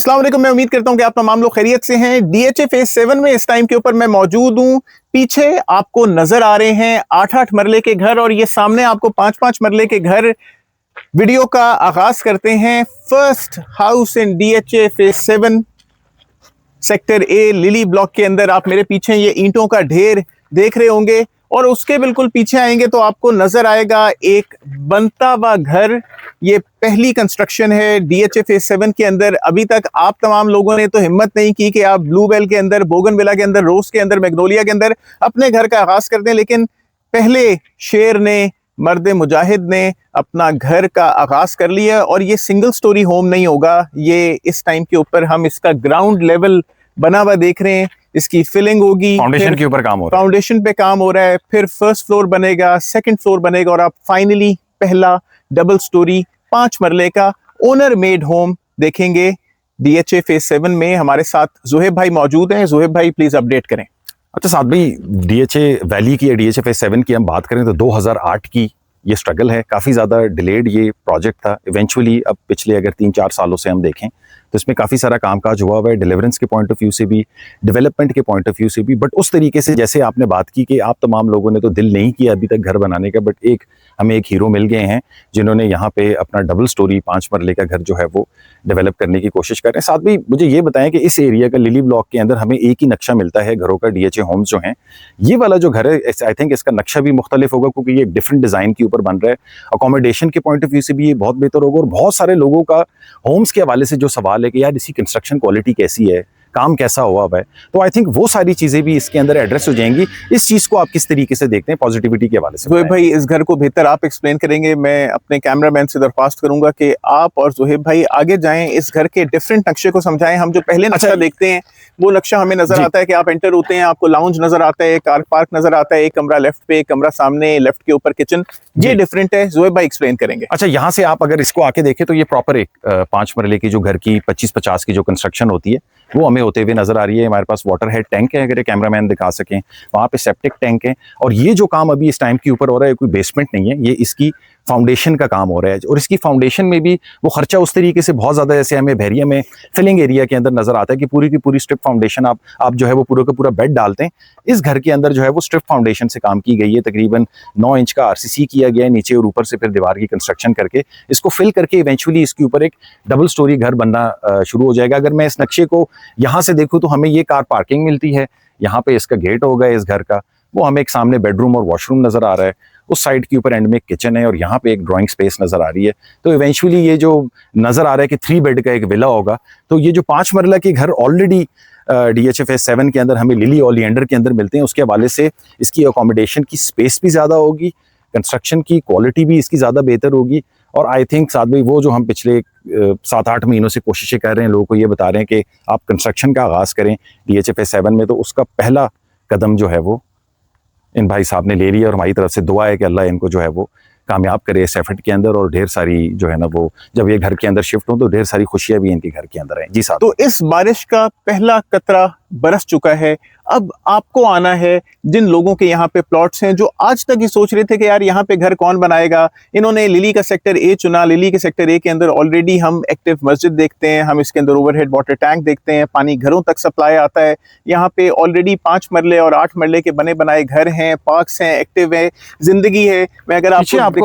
अस्सलाम वालेकुम। मैं उम्मीद करता हूं कि आप तमाम लोग खैरियत से हैं। डीएचए फेज 7 में इस टाइम के ऊपर मैं मौजूद हूं। पीछे आपको नजर आ रहे हैं 8-8 मरले के घर और ये सामने आपको 5-5 मरले के घर। वीडियो का आगाज करते हैं। First house in DHA phase 7 sector A lily block के अंदर। आप मेरे पीछे ये ईंटों का ढेर देख रहे होंगे और उसके बिल्कुल पीछे आएंगे तो आपको नजर आएगा एक बनता हुआ घर। ये पहली कंस्ट्रक्शन है डीएचए फेज 7 के अंदर। अभी तक आप तमाम लोगों ने तो हिम्मत नहीं की कि आप ब्लूबेल के अंदर, बोगनविला के अंदर, रोज के अंदर, मैग्नोलिया के अंदर अपने घर का आगाज कर दें, लेकिन पहले शेर ने, मर्द मुजाहिद ने अपना घर का आगाज कर लिया। और ये सिंगल स्टोरी होम नहीं होगा, ये इस टाइम के ऊपर हम इसका ग्राउंड लेवल बना हुआ देख रहे हैं। इसकी फिलिंग होगी, फाउंडेशन के ऊपर काम हो रहा है, फाउंडेशन पे काम हो रहा है, फिर फर्स्ट फ्लोर बनेगा, सेकंड फ्लोर बनेगा और आप फाइनली पहला डबल स्टोरी 5 मरले का ओनर मेड होम देखेंगे डीएचए फेज 7 में। हमारे साथ जुहेब भाई मौजूद हैं। जुहेब भाई प्लीज अपडेट करें। अच्छा साथ भाई, डीएचए वैली की या डीएचए फेज 7 की हम बात करें तो 2008 की ये स्ट्रगल है। काफ़ी ज़्यादा डिलेड ये प्रोजेक्ट था। इवेंचुअली अब पिछले अगर 3-4 सालों से हम देखें तो इसमें काफ़ी सारा कामकाज हुआ हुआ है, डिलीवरेंस के पॉइंट ऑफ व्यू से भी, डेवलपमेंट के पॉइंट ऑफ व्यू से भी। बट उस तरीके से जैसे आपने बात की कि आप तमाम लोगों ने तो दिल नहीं किया अभी तक घर बनाने का, बट हमें एक हीरो मिल गए हैं जिन्होंने यहाँ पे अपना डबल स्टोरी 5 मरले का घर जो है वो डेवलप करने की कोशिश कर रहे हैं। साथ भी मुझे ये बताएं कि इस एरिया का लिली ब्लॉक के अंदर हमें एक ही नक्शा मिलता है घरों का, डीएचए होम्स जो हैं। ये वाला जो घर है आई थिंक इसका नक्शा भी मुख्तलिफ होगा क्योंकि ये डिफरेंट डिज़ाइन के ऊपर बन रहा है। अकोमोडेशन के पॉइंट ऑफ व्यू से भी ये बहुत बेहतर होगा। और बहुत सारे लोगों का होम्स के हवाले से जो सवाल है कि यार इसकी कंस्ट्रक्शन क्वालिटी कैसी है, काम कैसा हुआ है, तो आई थिंक वो सारी चीजें भी इसके अंदर एड्रेस हो जाएंगी। इस चीज को आप किस तरीके से देखते हैं पॉजिटिविटी के हवाले से? जुहेब भाई इस घर को बेहतर आप एक्सप्लेन करेंगे। मैं अपने कैमरामैन से दरख्वास्त करूंगा कि आप और जुहेब भाई आगे जाएं, इस घर के डिफरेंट नक्शे को समझाएं। हम जो पहले नक्शा देखते हैं वो नक्शा हमें नजर आता है कि आप एंटर होते हैं, आपको लाउंज नजर आता है, कार पार्क नजर आता है, एक कमरा लेफ्ट पे, एक कमरा सामने, लेफ्ट के ऊपर किचन। ये डिफरेंट है, जुहेब भाई एक्सप्लेन करेंगे। अच्छा, यहाँ से आप अगर इसको आके देखें तो ये प्रॉपर एक 5 मरले की जो घर की 25-50 की जो कंस्ट्रक्शन होती है वो हमें होते हुए नजर आ रही है। हमारे पास वाटर हेड टैंक है, अगर कैमरामैन दिखा सकें, वहाँ पे सेप्टिक टैंक है। और ये जो काम अभी इस टाइम के ऊपर हो रहा है कोई बेसमेंट नहीं है, ये इसकी फाउंडेशन का काम हो रहा है। और इसकी फाउंडेशन में भी वो खर्चा उस तरीके से बहुत ज़्यादा, जैसे हमें बहरिया में फिलिंग एरिया के अंदर नजर आता है कि पूरी की पूरी स्ट्रिप फाउंडेशन आप जो है वो पूरा का पूरा बेड डालते हैं। इस घर के अंदर जो है वो स्ट्रिप फाउंडेशन से काम की गई है। तकरीबन 9 इंच का आरसीसी किया गया है नीचे और ऊपर से फिर दीवार की कंस्ट्रक्शन करके इसको फिल करके इवेंचुअली इसके ऊपर एक डबल स्टोरी घर बनना शुरू हो जाएगा। अगर मैं इस नक्शे को यहाँ से देखूँ तो हमें ये कार पार्किंग मिलती है, यहाँ पे इसका गेट होगा इस घर का, वो हमें एक सामने बेडरूम और वॉशरूम नजर आ रहा है, उस साइड के ऊपर एंड में एक किचन है और यहाँ पे एक ड्राइंग स्पेस नजर आ रही है। तो इवेंचुअली ये जो नजर आ रहा है कि 3 बेड का एक विला होगा। तो ये जो 5 मरला के घर ऑलरेडी डीएचए फेज 7 के अंदर हमें लिली ओलिएंडर के अंदर मिलते हैं, उसके हवाले से इसकी अकोमोडेशन की स्पेस भी ज़्यादा होगी, कंस्ट्रक्शन की क्वालिटी भी इसकी ज़्यादा बेहतर होगी। और आई थिंक साथ भाई वो जो हम पिछले 7-8 महीनों से कोशिशें कर रहे हैं, लोगों को ये बता रहे हैं कि आप कंस्ट्रक्शन का आगाज़ करें डीएचए फेज 7 में, तो उसका पहला कदम जो है वो इन भाई साहब ने ले लिया। और हमारी तरफ से दुआ है कि अल्लाह इनको जो है वो कामयाब करे इस एफर्ट के अंदर। और ढेर सारी जो है ना वो जब ये घर के अंदर शिफ्ट हो तो ढेर सारी खुशियां भी इनके घर के अंदर हैं। जी साहब, तो इस बारिश का पहला कतरा बरस चुका है। अब आपको आना है जिन लोगों के यहाँ पे प्लॉट्स हैं, जो आज तक ये सोच रहे थे कि यार यहाँ पे घर कौन बनाएगा। इन्होंने लिली का सेक्टर ए चुना। लिली के सेक्टर ए के अंदर ऑलरेडी हम एक्टिव मस्जिद देखते हैं, हम इसके अंदर ओवरहेड वाटर टैंक देखते हैं, पानी घरों तक सप्लाई आता है। यहाँ पे ऑलरेडी 5 मरले और 8 मरले के बने बनाए घर हैं, पार्क्स हैं, एक्टिव है, जिंदगी है। मैं अगर आपको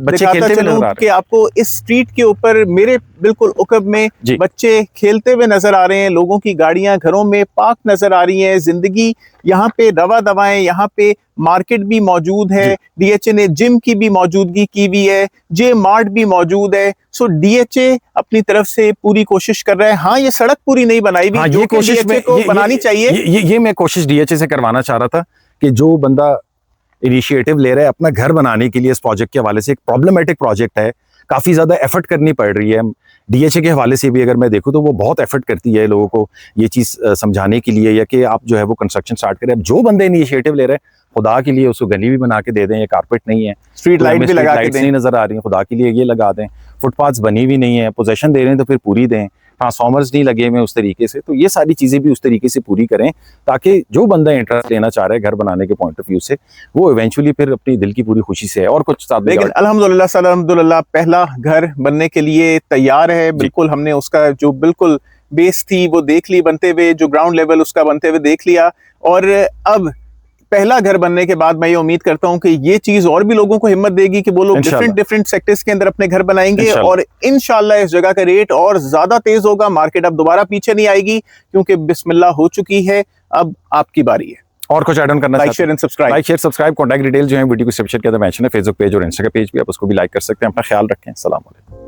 दिखाता चलूं कि आपको इस स्ट्रीट के ऊपर मेरे बिल्कुल उकब में बच्चे खेलते हुए नजर आ रहे हैं, लोगों की गाड़ियां घरों में पार्क नजर आ रही है, जिंदगी यहाँ पे रवा दवाएं, यहाँ पे मार्केट भी मौजूद है। डीएचए ने जिम की भी मौजूदगी की हुई है, जे मार्ट भी मौजूद है। सो डीएचए अपनी तरफ से पूरी कोशिश कर रहा है। हाँ, ये सड़क पूरी नहीं बनाई हुई, जो कोशिश को बनानी चाहिए। ये मैं कोशिश डीएचए से करवाना चाह रहा था कि जो बंदा इनिशिएटिव ले रहा है अपना घर बनाने के लिए इस प्रोजेक्ट के हवाले से, एक प्रॉब्लमेटिक प्रोजेक्ट है, काफ़ी ज़्यादा एफर्ट करनी पड़ रही है। डीएचए के हवाले से भी अगर मैं देखूं तो वो बहुत एफर्ट करती है लोगों को ये चीज़ समझाने के लिए, या कि आप जो है वो कंस्ट्रक्शन स्टार्ट करें। अब जो बंदे इनिशिएटिव ले रहे हैं, खुदा के लिए उसको गली भी बना के दे दें, ये कारपेट नहीं है, स्ट्रीट लाइट भी लगा के दें, नहीं नजर आ रही है, खुदा के लिए ये लगा दें। फुटपाथ्स बनी भी नहीं है, पोजेशन दे रहे हैं तो फिर पूरी दें, ट्रांसफॉर्मर्स नहीं लगे हुए उस तरीके से। तो ये सारी चीज़ें भी उस तरीके से पूरी करें ताकि जो बंदा इंटरेस्ट लेना चाह रहा है घर बनाने के पॉइंट ऑफ व्यू से, वो इवेंचुअली फिर अपनी दिल की पूरी खुशी से है। और कुछ साथ, लेकिन अल्हम्दुलिल्लाह पहला घर बनने के लिए तैयार है। बिल्कुल हमने उसका जो बिल्कुल बेस थी वो देख ली बनते हुए, जो ग्राउंड लेवल उसका बनते हुए देख लिया, और अब पहला घर बनने के बाद मैं ये उम्मीद करता हूं कि ये चीज और भी लोगों को हिम्मत देगी कि वो लोग डिफरेंट सेक्टर्स के अंदर अपने घर बनाएंगे, और इंशाल्लाह इस जगह का रेट और ज्यादा तेज होगा। मार्केट अब दोबारा पीछे नहीं आएगी, क्योंकि बिस्मिल्लाह हो चुकी है। अब आपकी बारी है। और कुछ ऐड ऑन करना? Like share and subscribe. Like share subscribe. Contact detail जो है वीडियो डिस्क्रिप्शन के अंदर मेंशन है, फेसबुक पेज और इंस्टा पेज भी, आप उसको भी लाइक कर सकते हैं। अपना ख्याल रखें। अस्सलाम वालेकुम।